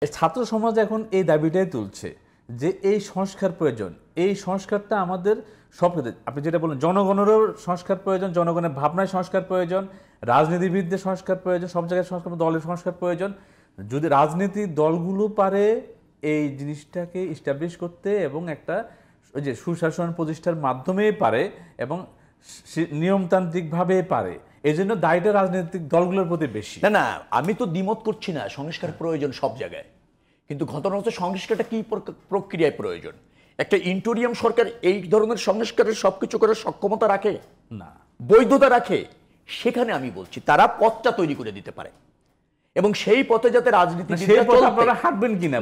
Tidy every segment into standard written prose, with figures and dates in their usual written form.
ছাত্র সমাজ এখন এই দাবিটাই তুলছে যে এই সংস্কার প্রয়োজন। এই সংস্কারটা আমাদের সব, আপনি যেটা বললেন, জনগণেরও সংস্কার প্রয়োজন, জনগণের ভাবনায় সংস্কার প্রয়োজন, রাজনীতিবিদদের সংস্কার প্রয়োজন, সব জায়গায় সংস্কার, দলের সংস্কার প্রয়োজন। যদি রাজনীতির দলগুলো পারে এই জিনিসটাকে ইস্টাবলিশ করতে এবং একটা ওই যে সুশাসন প্রতিষ্ঠার মাধ্যমে পারে এবং নিয়মতান্ত্রিকভাবে পারে, এই জন্য দায়টা রাজনৈতিক দলগুলোর প্রতি বেশি। না না, আমি তো দ্বিমত করছি না, সংস্কার প্রয়োজন সব জায়গায়, কিন্তু ঘটনা হচ্ছে সংস্কারটা কি প্রক্রিয়ায় প্রয়োজন। একটা ইন্টোরিয়াম সরকার এই ধরনের সংস্কারের সবকিছু করার সক্ষমতা রাখে না, বৈধতা রাখে? সেখানে আমি বলছি তারা পথটা তৈরি করে দিতে পারে এবং সেই পথে যাতে হাঁটবেন কিনা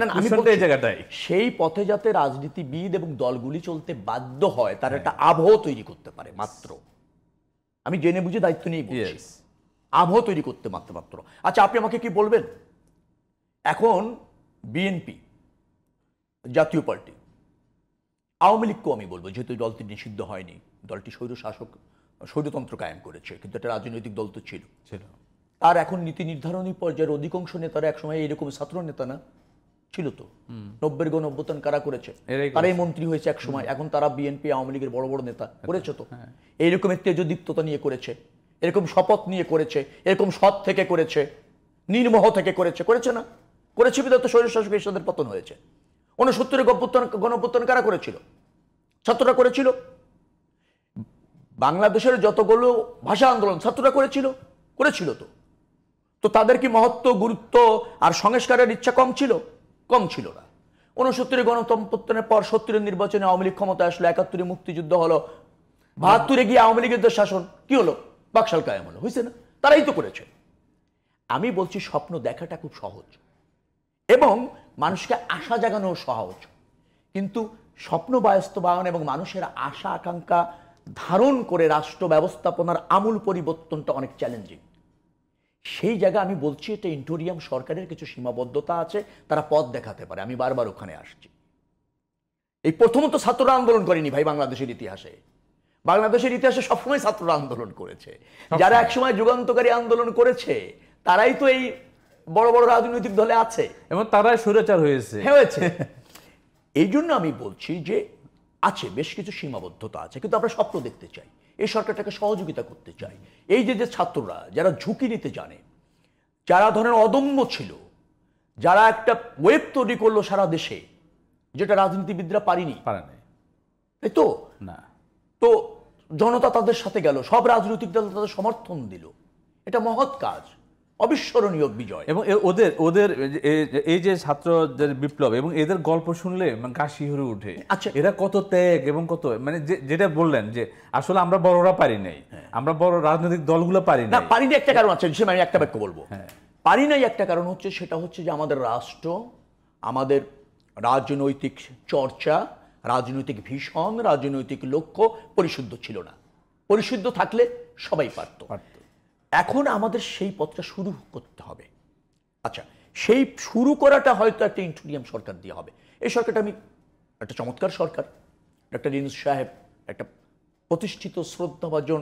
সেই পথে যাতে রাজনীতিবিদ এবং দলগুলি চলতে বাধ্য হয়, তার একটা আবহ তৈরি করতে পারে মাত্র। আমি জেনে বুঝে দায়িত্ব নিয়ে বলছি, আবহ তৈরি করতে মাত্র। আচ্ছা, আপনি আমাকে কি বলবেন, এখন বিএনপি জাতীয় পার্টি, আওয়ামী লীগকেও আমি বলবো, যেহেতু দলটি নিষিদ্ধ হয়নি, দলটি স্বৈরতন্ত্র কায়েম করেছে, কিন্তু একটা রাজনৈতিক দল তো ছিল। তার এখন নীতি নির্ধারণী পর্যায়ের অধিকাংশ নেতারা একসময় এইরকম ছাত্র নেতা না ছিল তো, 90-এর গণ অভ্যুত্থান কারা করেছে, তারাই মন্ত্রী হয়েছে এক সময়, এখন তারা বিএনপি আওয়ামী লীগের বড় বড় নেতা করেছে তো। এইরকম তেজদীপ্ততা নিয়ে করেছে, এরকম শপথ নিয়ে করেছে, এরকম সৎ থেকে করেছে, নির্মোহ থেকে করেছে না? করেছে বিধায় তো স্বৈরশাসক এরশাদের পতন হয়েছে। 69-এর গণ অভ্যুত্থান কারা করেছিল? ছাত্ররা করেছিল। বাংলাদেশের যতগুলো ভাষা আন্দোলন ছাত্ররা করেছিল তো তাদের কি মহত্ব, গুরুত্ব আর সংস্কারের ইচ্ছা কম ছিল? কম ছিল না। 69-এর গণঅভ্যুত্থানের পর 70-এর নির্বাচনে আওয়ামী লীগ ক্ষমতায় আসলো, 71-এ মুক্তিযুদ্ধ হলো, 72-এ গিয়ে আওয়ামী লীগের শাসন কি হলো, বাকশাল কায়েম হলো, হয়েছে না? তারাই তো করেছে। আমি বলছি স্বপ্ন দেখাটা খুব সহজ এবং মানুষকে আশা জাগানো সহজ, কিন্তু স্বপ্ন বাস্তবায়ন এবং মানুষের আশা আকাঙ্ক্ষা ধারণ করে রাষ্ট্র ব্যবস্থাপনার আমূল পরিবর্তনটা অনেক চ্যালেঞ্জিং। সেই জায়গা আমি বলছি এটা ইন্টোরিয়াম সরকারের কিছু সীমাবদ্ধতা আছে, তারা পথ দেখাতে পারে। আমি বারবার ওখানে আসছি। এই প্রথমত ছাত্ররা আন্দোলন করেনি ভাই, বাংলাদেশের ইতিহাসে সবসময় ছাত্ররা আন্দোলন করেছে। যারা একসময় যুগান্তকারী আন্দোলন করেছে তারাই তো এই বড় বড় রাজনৈতিক দলে আছে এবং তারাই স্বৈরাচার হয়েছে। এই জন্য আমি বলছি যে আছে বেশ কিছু সীমাবদ্ধতা আছে, কিন্তু আমরা স্বপ্ন দেখতে চাই, এই সরকারটাকে সহযোগিতা করতে চাই। এই যে ছাত্ররা যারা ঝুঁকি নিতে জানে, যারা ধরেন অদম্য ছিল, যারা একটা ওয়েব তৈরি করলো সারা দেশে, যেটা রাজনীতিবিদরা পারেনি, তাই তো না? তো জনতা তাদের সাথে গেল, সব রাজনৈতিক দল তাদের সমর্থন দিল, এটা মহৎ কাজ, অবিস্মরণীয় বিজয়। এবং ওদের এই যে ছাত্রদের বিপ্লব এবং এদের গল্প শুনলে গা শিহরে উঠে। আচ্ছা, এরা কত ত্যাগ এবং কত, মানে যেটা বললেন যে আসলে আমরা বড়রা পারি নাই, আমরা বড় রাজনৈতিক দলগুলো পারি না। পারি না একটা কারণ আছে, আমি একটা বাক্য বলবো, পারি নাই একটা কারণ হচ্ছে, সেটা হচ্ছে যে আমাদের রাষ্ট্র, আমাদের রাজনৈতিক চর্চা, রাজনৈতিক ভীষণ, রাজনৈতিক লক্ষ্য পরিশুদ্ধ ছিল না। পরিশুদ্ধ থাকলে সবাই পারত। এখন আমাদের সেই পথটা শুরু করতে হবে। আচ্ছা, সেই শুরু করাটা হয়তো একটা ইন্টোরিয়াম সরকার দিয়ে হবে। এই সরকারটা আমি একটা চমৎকার সরকার, ডক্টর ইউনূস সাহেব একটা প্রতিষ্ঠিত শ্রদ্ধাভাজন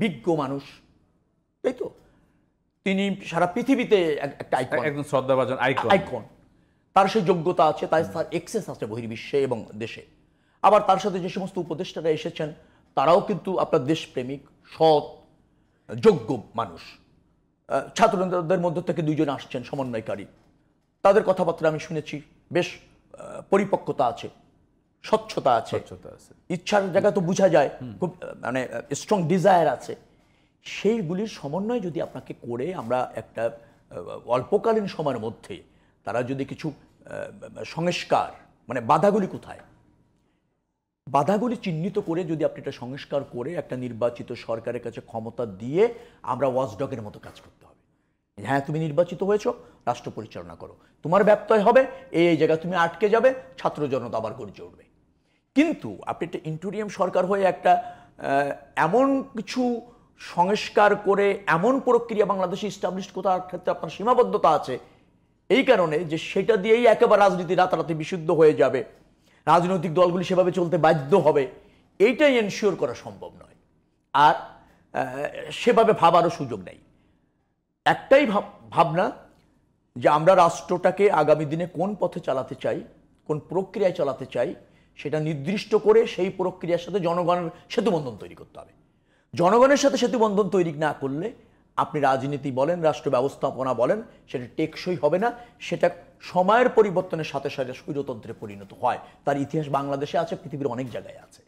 বিজ্ঞ মানুষ, তাই তো? তিনি সারা পৃথিবীতে একটা একদম শ্রদ্ধাভাজন আইকন। তার সেই যোগ্যতা আছে, তার এক্সেস আছে বহির্বিশ্বে এবং দেশে। আবার তার সাথে যে সমস্ত উপদেষ্টারা এসেছেন তারাও কিন্তু আপনার দেশপ্রেমিক, সৎ, যোগ্য মানুষ। ছাত্রদের মধ্য থেকে 2 জন আসছেন সমন্বয়কারী, তাদের কথাবার্তা আমি শুনেছি, বেশ পরিপক্কতা আছে, স্বচ্ছতা আছে, ইচ্ছার জায়গা তো বোঝা যায়, খুব মানে স্ট্রং ডিজায়ার আছে। সেইগুলির সমন্বয় যদি আপনাকে করে আমরা একটা অল্পকালীন সময়ের মধ্যে তারা যদি কিছু সংস্কার, মানে বাধাগুলি কোথায়, বাধাগুলি চিহ্নিত করে যদি আপনি এটা সংস্কার করে একটা নির্বাচিত সরকারের কাছে ক্ষমতা দিয়ে আমরা ওয়াচডগের মতো কাজ করতে হবে। হ্যাঁ, তুমি নির্বাচিত হয়েছো, রাষ্ট্র পরিচালনা করো, তোমার ব্যত্যয় হবে, এই জায়গা তুমি আটকে যাবে, ছাত্র জনতা আবার গর্জে উঠবে। কিন্তু আপনি একটা ইন্টোরিয়াম সরকার হয়ে একটা এমন কিছু সংস্কার করে এমন প্রক্রিয়া বাংলাদেশে ইস্টাবলিশ করার ক্ষেত্রে আপনার সীমাবদ্ধতা আছে, এই কারণে যে সেটা দিয়েই একেবারে রাজনীতি রাতারাতি বিশুদ্ধ হয়ে যাবে, রাজনৈতিক দলগুলি সেভাবে চলতে বাধ্য হবে, এইটাই এনশিওর করা সম্ভব নয়। আর সেভাবে ভাবারও সুযোগ নেই। একটাই ভাবনা যে আমরা রাষ্ট্রটাকে আগামী দিনে কোন পথে চালাতে চাই, কোন প্রক্রিয়ায় চালাতে চাই, সেটা নির্দিষ্ট করে সেই প্রক্রিয়ার সাথে জনগণের সেতুবন্ধন তৈরি করতে হবে। জনগণের সাথে সেতুবন্ধন তৈরি না করলে আপনি রাজনীতি বলেন, রাষ্ট্র ব্যবস্থাপনা বলেন, সেটা টেকসই হবে না। সেটা সময়ের পরিবর্তনের সাথে সাথে স্বৈরতন্ত্রে পরিণত হয়। তার ইতিহাস বাংলাদেশে আছে, পৃথিবীর অনেক জায়গায় আছে।